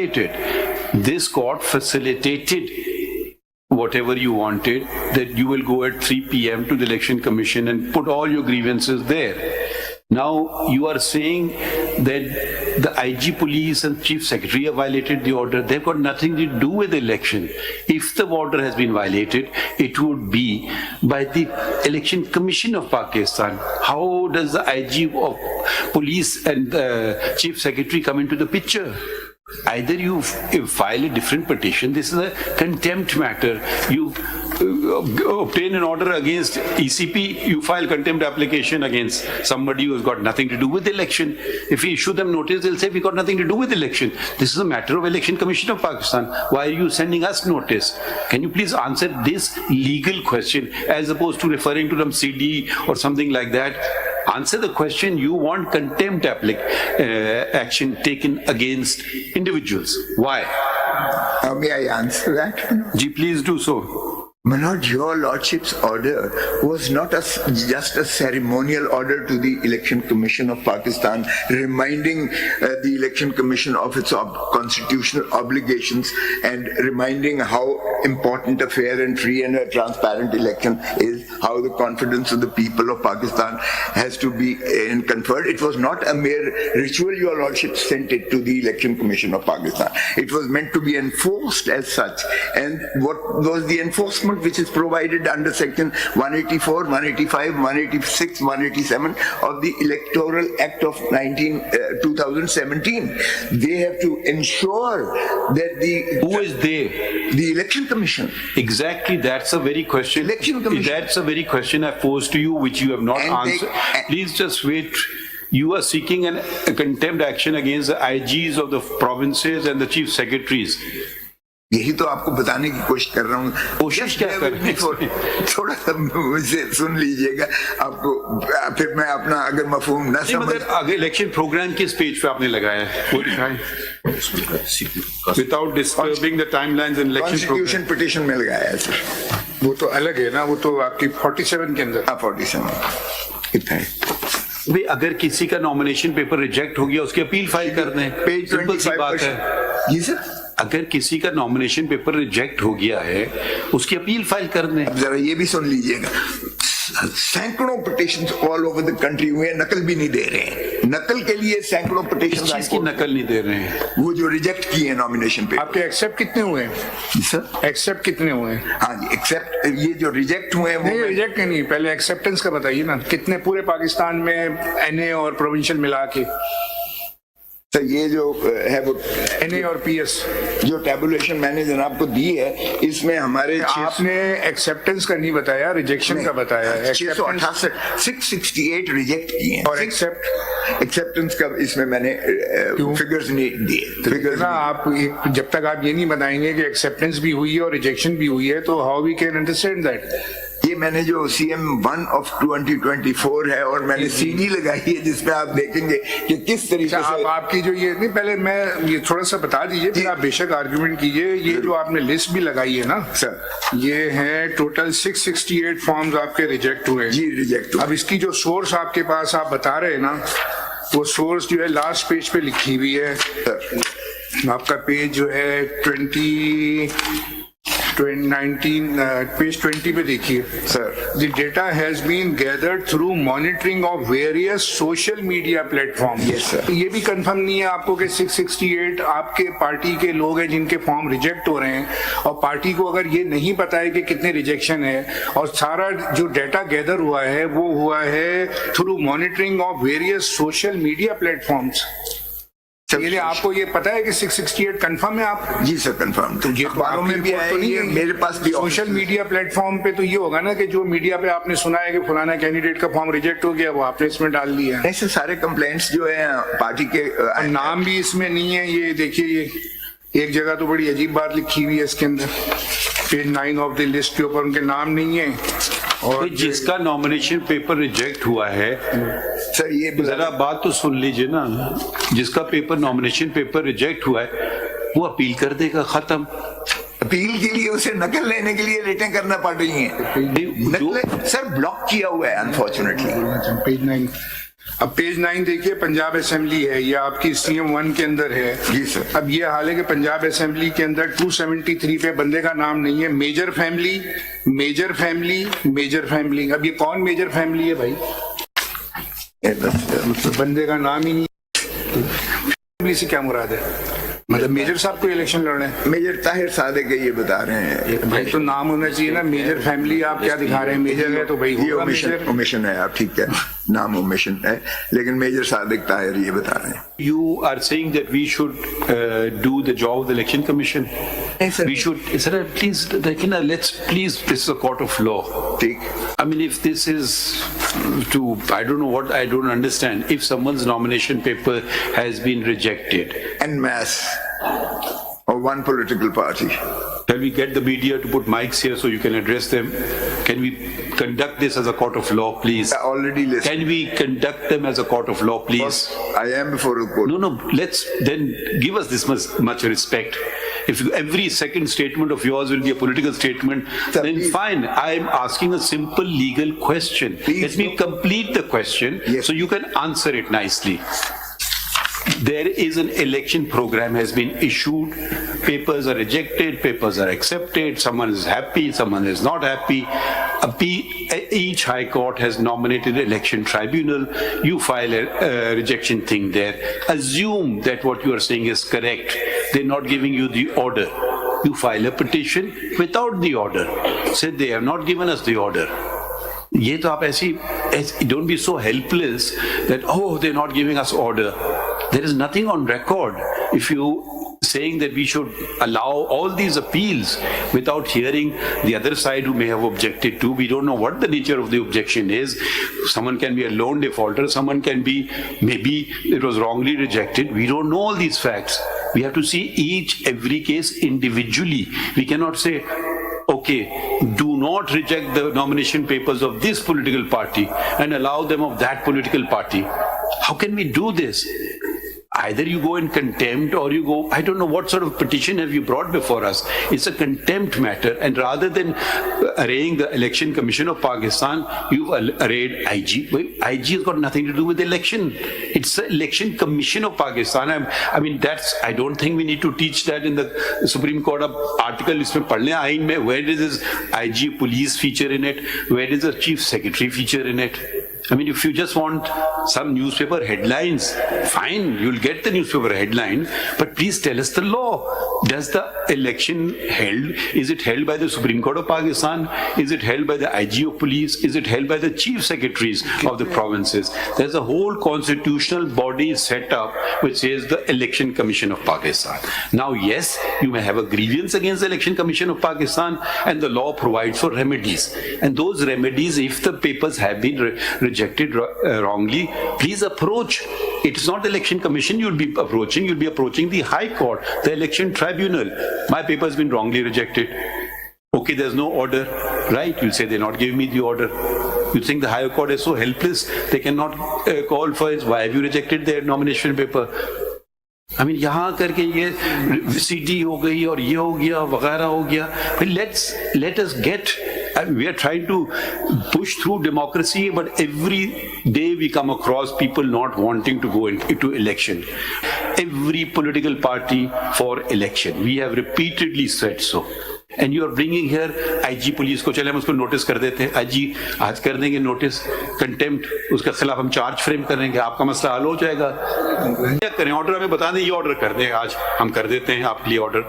violated. This court facilitated whatever you wanted, that you will go at 3 p.m. to the Election Commission and put all your grievances there. Now you are saying that the IG police and chief secretary have violated the order. They've got nothing to do with the election. If the order has been violated, it would be by the Election Commission of Pakistan. How does the IG of police and the chief secretary come into the picture? Either you file a different petition. This is a contempt matter. You obtain an order against ECP, you file contempt application against somebody who has got nothing to do with the election. If we issue them notice, they'll say we got nothing to do with the election. This is a matter of Election Commission of Pakistan. Why are you sending us notice? Can you please answer this legal question as opposed to referring to some CD or something like that? Answer the question. You want contempt action taken against individuals. Why? May I answer that? Ji, please do so. My lord, your lordship's order was not just a ceremonial order to the Election Commission of Pakistan, reminding the Election Commission of its constitutional obligations and reminding how important a fair and free and a transparent election is, how the confidence of the people of Pakistan has to be conferred. It was not a mere ritual. Your lordship sent it to the Election Commission of Pakistan. It was meant to be enforced as such. And what was the enforcement? Which is provided under section 184, 185, 186, 187 of the Electoral Act of 2017. They have to ensure that the... Who is they? The Election Commission. Exactly, that's a very question. Election Commission. That's a very question I posed to you, which you have not answered. Please just wait. You are seeking a contempt action against the IGs of the provinces and the chief secretaries. यही तो आपको बताने की कोशिश कर रहा हूँ. कोशिश क्या कर रहे हैं? थोड़ा सा मुझे सुन लीजिएगा. आपको फिर मैं अपना अगर मफहूम न समझ. आगे इलेक्शन प्रोग्राम किस पेज पे आपने लगाया है? वो दिखाएं. Without disturbing the timelines in election program. Constitution petition में लगाया है सर. वो तो अलग है ना, वो तो आपकी 47 के अंदर. 47 इतना है. भाई अगर किसी का नॉमिनेशन पेपर रिजेक्ट हो गया, उसकी अपील फाइल कर दें. पेज 25 जी सर. अगर किसी का नॉमिनेशन पेपर रिजेक्ट हो गया है, उसकी अपील फाइल कर दें. अब जरा ये भी सुन लीजिएगा. सैकड़ों petitions all over the country हुए, नकल भी नहीं दे रहे हैं. नकल के लिए सैकड़ों पिटिशंस. किस की नकल नहीं दे रहे हैं? वो जो रिजेक्ट किए हैं नॉमिनेशन पेपर. आपके एक्सेप्ट कितने हुए हैं सर? एक्सेप्ट कितने हुए हैं? हाँ जी, एक्सेप्ट ये जो रिजेक्ट हुए हैं वो नहीं, रिजेक्ट नहीं, पहले एक्सेप्टेंस का बताइए ना. कितने पूरे पाकिस्तान में एनए और प्रोविंशियल मिला के? सर ये जो है वो एनए और पीएस जो टेबुलेशन मैंने जनाब को दी है, इसमें हमारे आपने एक्सेप्टेंस का नहीं बताया, रिजेक्शन का बताया. 668 रिजेक्ट किए हैं और एक्सेप्टेंस का इसमें मैंने फिगर्स नहीं दिए. फिगर्स ना आप जब तक आप ये नहीं बताएंगे कि एक्सेप्टेंस भी हुई है और रिजेक्शन भी हुई है, तो how we can understand that. ये मैंने जो CM1 of 2024 है और मैंने CD लगाई है जिसमें आप देखेंगे कि किस तरीके से आप आपकी जो ये नहीं, पहले मैं ये थोड़ा सा बता दीजिए, फिर आप बेशक आर्गुमेंट कीजिए. ये जो आपने लिस्ट भी लगाई है ना सर, ये है टोटल 668 फॉर्म्स आपके रिजेक्ट हुए. जी रिजेक्ट. अब इसकी जो सोर्स आपके पास आप बता रहे हैं ना, वो सोर्स जो है लास्ट पेज पे लिखी हुई है. आपका पेज जो है 19 पेज 20 पे देखिए sir. The data has been gathered through monitoring of various social media platforms. Yes, sir. ये भी कंफर्म नहीं है आपको कि 668 आपके पार्टी के लोग हैं जिनके फॉर्म रिजेक्ट हो रहे हैं, और पार्टी को अगर ये नहीं पता है कि कितने रिजेक्शन है, और सारा जो डाटा गैदर हुआ है वो हुआ है through monitoring of various social media platforms. ये आपको ये पता है कि 668 कंफर्म है आप? जी सर कंफर्म. तो ये अखबारों में भी आया, ये मेरे पास भी. सोशल मीडिया प्लेटफॉर्म पे तो ये होगा ना कि जो मीडिया पे आपने सुना है कि फलाना कैंडिडेट का फॉर्म रिजेक्ट हो गया, वो आपने इसमें डाल दिया. ऐसे सारे कंप्लेंट्स जो है पार्टी के नाम भी इसमें नहीं है. ये देखिए, ये एक जगह तो बड़ी अजीब बात लिखी हुई है इसके अंदर, पेज 9 ऑफ द लिस्ट के ऊपर उनके नाम नहीं है. और जिसका नॉमिनेशन पेपर रिजेक्ट हुआ है सर, ये जरा बात तो सुन लीजिए ना. जिसका पेपर नॉमिनेशन पेपर रिजेक्ट हुआ है वो अपील कर देगा, खत्म. अपील के लिए उसे नकल लेने के लिए रिटर्न करना पड़ रही है. नकल सर ब्लॉक किया हुआ है अनफॉर्चुनेटली. पेज 9 अब पेज 9 देखिए, पंजाब असेंबली है, ये आपकी CM 1 के अंदर है। जी सर। अब ये हाल है कि पंजाब असेंबली के अंदर 273 पे बंदे का नाम नहीं है, major family major family major family. अब ये कौन मेजर फैमिली है भाई? बंदे का नाम ही नहीं है। फैमिली से क्या मुराद है? मतलब मेजर साहब को इलेक्शन लड़े हैं? मेजर ताहिर सादिक है, ये बता रहे हैं। भाई तो नाम होना चाहिए ना, मेजर फैमिली। आप क्या दिखा रहे हैं? मेजर है तो भाई ये होगा मेजर। ओमिशन है, आप ठीक है, नाम ओमिशन है, लेकिन मेजर सादिक ताहिर ये बता रहे हैं। You are saying that we should do the job of the election commission. Yes, sir. We should, sir, please, let's please, this is a court of law. ठीक। I mean, if this is I don't know what, I don't understand. If someone's nomination paper has been rejected, En masse of one political party. can we get the media to put mics here so you can address them? Can we conduct this as a court of law, please? I already listened. Can we conduct them as a court of law, please? I am before the court. No, let's then give us this much respect. If every second statement of yours will be a political statement, Sir, then please. fine. I'm asking a simple legal question. Please Let me complete the question Yes. so you can answer it nicely. There is an election program has been issued. Papers are rejected, papers are accepted. Someone is happy, someone is not happy. Each high court has nominated an election tribunal. You file a rejection thing there. Assume that what you are saying is correct. They're not giving you the order. You file a petition without the order. Say they have not given us the order. ये तो आप ऐसी don't be so helpless that they're not giving us order. There is nothing on record. If you saying that we should allow all these appeals without hearing the other side who may have objected to, we don't know what the nature of the objection is. Someone can be a lone defaulter, someone can be maybe it was wrongly rejected. We don't know all these facts. We have to see every case individually. We cannot say, okay, do not reject the nomination papers of this political party and allow them of that political party. How can we do this? Either you go in contempt or you go, I don't know what sort of petition have you brought before us. It's a contempt matter, and rather than arraying the Election Commission of Pakistan, you've arrayed IG. Well, IG has got nothing to do with the election. It's the Election Commission of Pakistan. I mean, I don't think we need to teach that in the Supreme Court article. इसमें पढ़ने आइन में, where does this IG police feature in it? Where does the Chief Secretary feature in it? I mean, if you just want some newspaper headlines, fine, you'll get the newspaper headline, but please tell us the law. Does the election is it held by the Supreme Court of Pakistan? Is it held by the IG of police? Is it held by the chief secretaries of the provinces? There's a whole constitutional body set up which says the Election Commission of Pakistan. Now, yes, you may have a grievance against the Election Commission of Pakistan, and the law provides for remedies. And those remedies, if the papers have been rejected wrongly, please approach. It's not the Election Commission you'll be approaching the High Court, the Election Tribunal. My paper has been wrongly rejected. Okay, there's no order, right? You'll say they're not giving me the order. You think the High Court is so helpless, they cannot call for it. Why have you rejected their nomination paper? I mean, यहाँ करके ये CD हो गई और ये हो गया वगैरह हो गया. Let us get. We are trying to push through democracy, but every day we come across people not wanting to go into election. Every political party for election. We have repeatedly said so. And you are bringing here IG police को, चले हम उसको notice कर देते हैं. IG आज कर देंगे नोटिस, कंटेम्प्ट, उसके खिलाफ हम चार्ज फ्रेम करेंगे, आपका मसला हल हो जाएगा. क्या करें, ऑर्डर हमें बता दें, ये ऑर्डर कर दें, आज हम कर देते हैं आपके लिए ऑर्डर.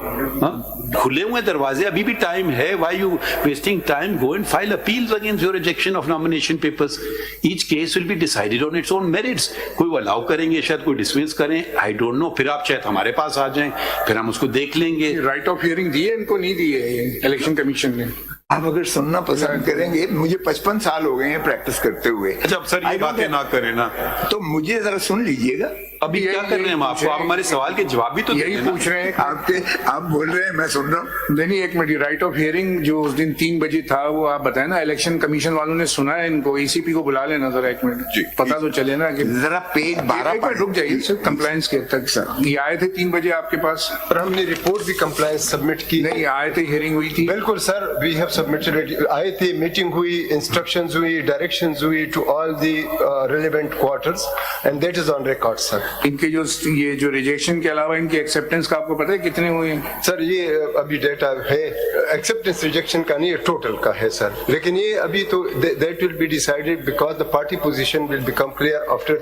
खुले हुए दरवाजे, अभी भी टाइम है. Why you wasting time? Go and file appeals against your rejection of nomination papers. Each case will be decided on its own merits. कोई वो अलाउ करेंगे, शायद कोई डिसमिस करें, आई डोंट नो. फिर आप शायद हमारे पास आ जाएं, फिर हम उसको देख लेंगे. राइट ऑफ हियरिंग दिए इनको, नहीं दिए इलेक्शन कमीशन ने. आप अगर सुनना पसंद करेंगे, मुझे 55 साल हो गए हैं प्रैक्टिस करते हुए. अच्छा, अब सर ये बातें ना करें ना, तो मुझे जरा सुन लीजिएगा. अभी क्या कर रहे हैं हम? आपको आप हमारे सवाल के जवाब भी तो दे यही देना। पूछ रहे हैं आप बोल रहे हैं, मैं सुन रहा हूँ। नहीं एक मिनट, राइट ऑफ हियरिंग जो उस दिन 3 बजे था वो आप बताए ना, इलेक्शन कमीशन वालों ने सुना है इनको, ईसीपी को बुला लेना जरा एक मिनट, पता तो चले ना कि जरा पेज 12 एक मिनट रुक जाइए सर, कंप्लायंस के तक ये आए थे 3 बजे आपके पास? पर हमने रिपोर्ट भी कंप्लायंस सबमिट की। नहीं आए थे, हियरिंग हुई थी? बिल्कुल सर, वी हैव सबमिटेड, आए थे, मीटिंग हुई, इंस्ट्रक्शंस हुई, डायरेक्शंस हुई to all the relevant quarters and that is on record sir. इनके ये जो रिजेक्शन के अलावा इनके एक्सेप्टेंस का आपको पता है कितने हुए हैं? सर ये अभी डेटा है, एक्सेप्टेंस रिजेक्शन का नहीं, टोटल का है सर, लेकिन ये अभी तो that will be decided because the party position will become clear after